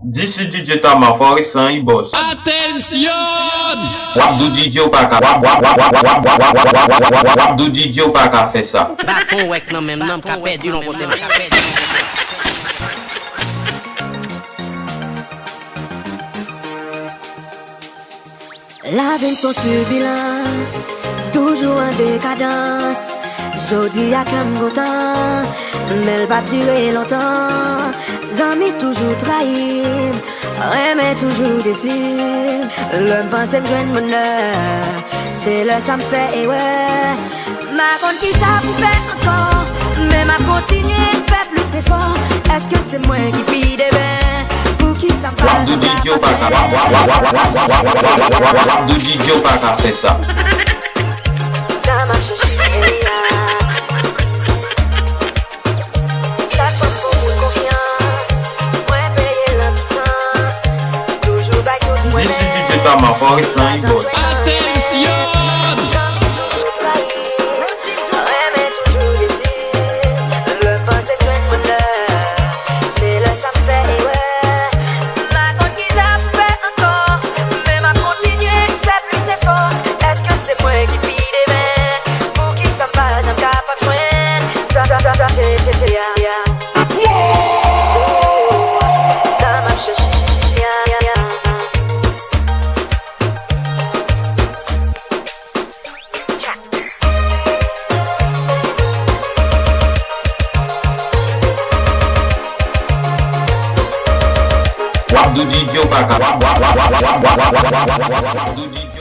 D'ici DJ Tama Forest sans boss. Attention! Wap do DJ ou pas wap do DJ ou pas faire ça. Bakon wek nan même nan ka perdu non côté. La vie sont turbulence, toujours en décadence. Jodi a comme content, mais elle va durer longtemps. Zami toujours trahi, mais toujours déçu. L'homme pense me joindre bonheur, c'est le ça me fait et ouais. Ma compte qui ça vous fait encore, mais ma continuer faire plus effort. Est-ce que c'est moi qui pille des bains? Pour qui ça me passe? Wap do DJ ou pas wap do DJ ou pas faire ça. Ça marche chez chaque fois pour vous confiance, moi payer l'impuissance. Toujours back tout moi. D'ici DJ Tama Forest sans boss. Attention! Wap do DJ ou pas wap do DJ